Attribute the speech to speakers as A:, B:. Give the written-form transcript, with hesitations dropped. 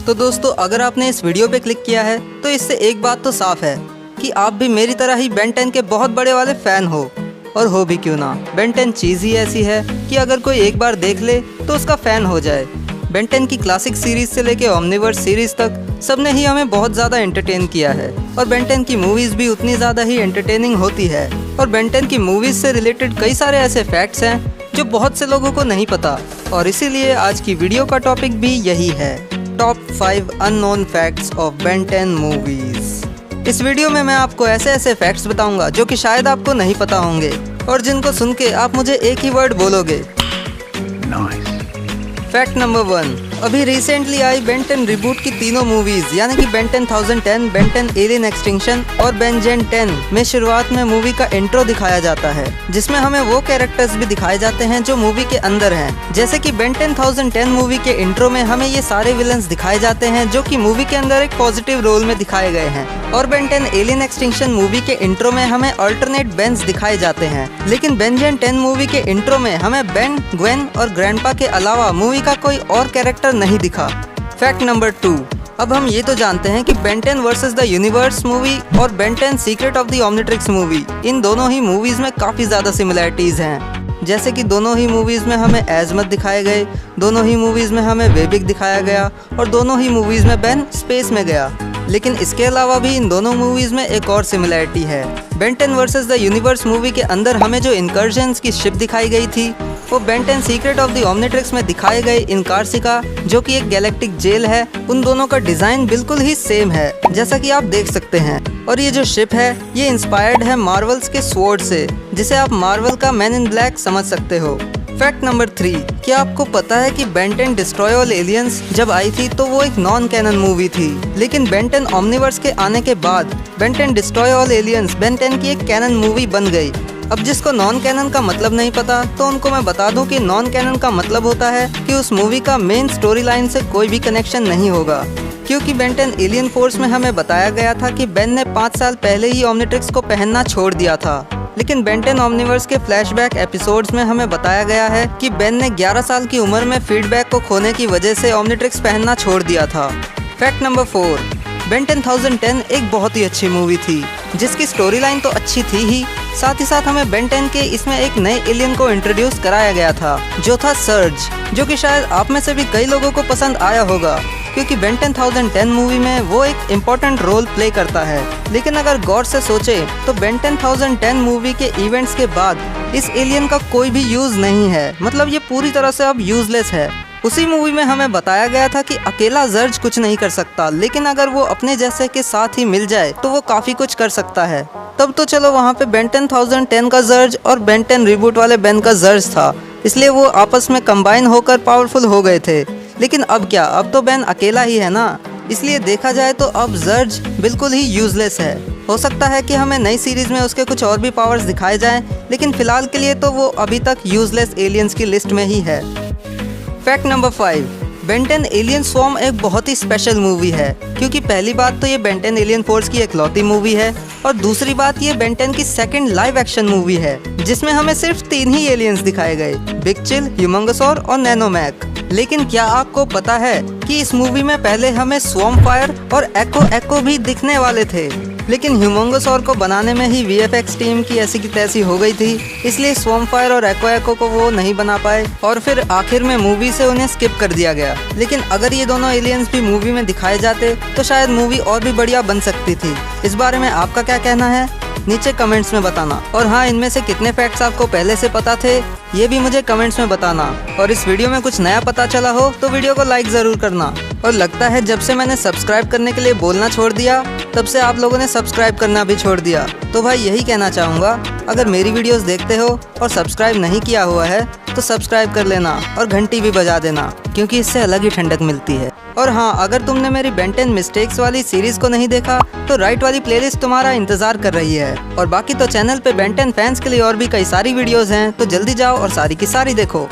A: तो दोस्तों, अगर आपने इस वीडियो पे क्लिक किया है तो इससे एक बात तो साफ है कि आप भी मेरी तरह ही बेन 10 के बहुत बड़े वाले फ़ैन हो। और हो भी क्यों ना, बेन 10 चीज़ ही ऐसी है कि अगर कोई एक बार देख ले तो उसका फ़ैन हो जाए। बेन 10 की क्लासिक सीरीज़ से लेके ओमनीवर्स सीरीज़ तक सब ने ही हमें बहुत ज़्यादा एंटरटेन किया है और बेन 10 की मूवीज़ भी उतनी ज़्यादा ही एंटरटेनिंग होती है। और बेन 10 की मूवीज़ से रिलेटेड कई सारे ऐसे फैक्ट्स हैं जो बहुत से लोगों को नहीं पता, और इसीलिए आज की वीडियो का टॉपिक भी यही है, top 5 unknown facts of Ben 10 movies. इस वीडियो में मैं आपको ऐसे ऐसे फैक्ट्स बताऊंगा जो कि शायद आपको नहीं पता होंगे और जिनको सुन के आप मुझे एक ही वर्ड बोलोगे, नाइस। फैक्ट नंबर 1, अभी रिसेंटली आई बेन 10 रिबूट की तीनों मूवीज यानी कि बेन 10,010, बेन 10 एलियन एक्सटिंक्शन और बेन 10 में शुरुआत में मूवी का इंट्रो दिखाया जाता है, जिसमें हमें वो कैरेक्टर्स भी दिखाए जाते हैं जो मूवी के अंदर हैं। जैसे कि बेन 10,010 मूवी के इंट्रो में हमें ये सारे विलन्स दिखाए जाते हैं जो कि मूवी के अंदर एक पॉजिटिव रोल में दिखाए गए हैं, और बेन 10 एलियन एक्सटिंक्शन मूवी के इंट्रो में हमें अल्टरनेट बेन्स दिखाए जाते हैं। लेकिन बेन 10 मूवी के इंट्रो में हमें बेन, ग्वेन और ग्रैंडपा के अलावा मूवी का कोई और कैरेक्टर नहीं दिखा। फैक्ट नंबर 2, अब हम ये तो जानते हैं कि Ben 10 versus the universe movie और Ben 10 secret of the Omnitrix movie, इन दोनों ही मूवीज में काफ़ी ज़्यादा सिमिलरिटीज़ हैं। जैसे कि दोनों ही मूवीज़ में हमें एज़मथ दिखाए गए, दोनों ही मूवीज़ में हमें वेबिक दिखाया गया और दोनों ही मूवीज़ में बेन स्पेस में गया। लेकिन इसके अलावा भी इन दोनों मूवीज़ में एक और सिमिलरिटी है। Ben 10 versus the universe movie के अंदर हमें जो इनकर्जन्स की शिप दिखाई गई थी वो Ben 10 secret of the Omnitrix में दिखाए गए इनकार्सिका, जो कि एक गैलेक्टिक जेल है, उन दोनों का डिज़ाइन बिल्कुल ही सेम है, जैसा कि आप देख सकते हैं। और ये जो शिप है ये इंस्पायर्ड है मार्वल्स के स्वॉर्ड से, जिसे आप मार्वल का मैन इन ब्लैक समझ सकते हो। फैक्ट नंबर 3, क्या आपको पता है कि बेन 10 डिस्ट्रॉय ऑल एलियंस जब आई थी तो वो एक नॉन कैनन मूवी थी, लेकिन बेन 10 ओमनीवर्स के आने के बाद Ben 10 destroy all aliens Ben 10 की एक कैनन मूवी बन गई। अब जिसको नॉन कैनन का मतलब नहीं पता तो उनको मैं बता दूं कि नॉन कैनन का मतलब होता है कि उस मूवी का मेन स्टोरी लाइन से कोई भी कनेक्शन नहीं होगा, क्योंकि बेन 10 एलियन फोर्स में हमें बताया गया था कि बेन ने 5 साल पहले ही ओमनिट्रिक्स को पहनना छोड़ दिया था। लेकिन बेन 10 ओमनीवर्स के फ्लैशबैक एपिसोड्स में हमें बताया गया है कि बेन ने 11 साल की उम्र में फीडबैक को खोने की वजह से ओमनिट्रिक्स पहनना छोड़ दिया था। फैक्ट नंबर 4, बेन 10,010 एक बहुत ही अच्छी मूवी थी, जिसकी स्टोरी लाइन तो अच्छी थी ही, साथ ही साथ हमें बेन 10 के इसमें एक नए एलियन को इंट्रोड्यूस कराया गया था जो था सर्ज, जो कि शायद आप में से भी कई लोगों को पसंद आया होगा, क्योंकि बेन 10,010 मूवी में वो एक इम्पोर्टेंट रोल प्ले करता है। लेकिन अगर गौर से सोचे तो बेन 10,010 मूवी के इवेंट्स के बाद इस एलियन का कोई भी यूज़ नहीं है, मतलब ये पूरी तरह से अब यूजलेस है। उसी मूवी में हमें बताया गया था कि अकेला जर्ज कुछ नहीं कर सकता, लेकिन अगर वो अपने जैसे के साथ ही मिल जाए तो वो काफ़ी कुछ कर सकता है। तब तो चलो वहाँ पे बेन 10,010 का जर्ज और बेन 10 रिबूट वाले बेन का जर्ज था, इसलिए वो आपस में कंबाइन होकर पावरफुल हो गए थे। लेकिन अब क्या, अब तो बेन अकेला ही है ना, इसलिए देखा जाए तो अब जर्ज बिल्कुल ही यूजलेस है। हो सकता है कि हमें नई सीरीज़ में उसके कुछ और भी पावर्स दिखाए जाएं, लेकिन फ़िलहाल के लिए तो वो अभी तक यूजलेस एलियंस की लिस्ट में ही है। Fact number 5, Ben 10 alien swarm एक बहुत ही स्पेशल मूवी है, क्योंकि पहली बात तो ये बेन 10 एलियन फोर्स की इकलौती मूवी है, और दूसरी बात ये बेन 10 की सेकंड लाइव एक्शन मूवी है जिसमें हमें सिर्फ 3 ही एलियंस दिखाए गए, बिग चिल, ह्यूमंगसॉर और नैनोमैक। लेकिन क्या आपको पता है कि इस मूवी में पहले हमें स्वॉर्म फायर और एको भी दिखने वाले थे, लेकिन ह्यूमंगसॉर को बनाने में ही वीएफएक्स टीम की ऐसी की तैसी हो गई थी, इसलिए स्वॉर्म फायर और एको को वो नहीं बना पाए और फिर आखिर में मूवी से उन्हें स्किप कर दिया गया। लेकिन अगर ये दोनों एलियंस भी मूवी में दिखाए जाते तो शायद मूवी और भी बढ़िया बन सकती थी। इस बारे में आपका क्या कहना है, नीचे कमेंट्स में बताना। और हाँ, इनमें से कितने फैक्ट्स आपको पहले से पता थे ये भी मुझे कमेंट्स में बताना। और इस वीडियो में कुछ नया पता चला हो तो वीडियो को लाइक ज़रूर करना। और लगता है जब से मैंने सब्सक्राइब करने के लिए बोलना छोड़ दिया तब से आप लोगों ने सब्सक्राइब करना भी छोड़ दिया। तो भाई यही कहना चाहूँगा, अगर मेरी वीडियोस देखते हो और सब्सक्राइब नहीं किया हुआ है तो सब्सक्राइब कर लेना और घंटी भी बजा देना, क्योंकि इससे अलग ही ठंडक मिलती है। और हाँ, अगर तुमने मेरी बेन 10 मिस्टेक्स वाली सीरीज़ को नहीं देखा तो राइट वाली प्लेलिस्ट तुम्हारा इंतज़ार कर रही है। और बाकी तो चैनल पे बेन 10 फैंस के लिए और भी कई सारी वीडियोज़ हैं, तो जल्दी जाओ और सारी की सारी देखो।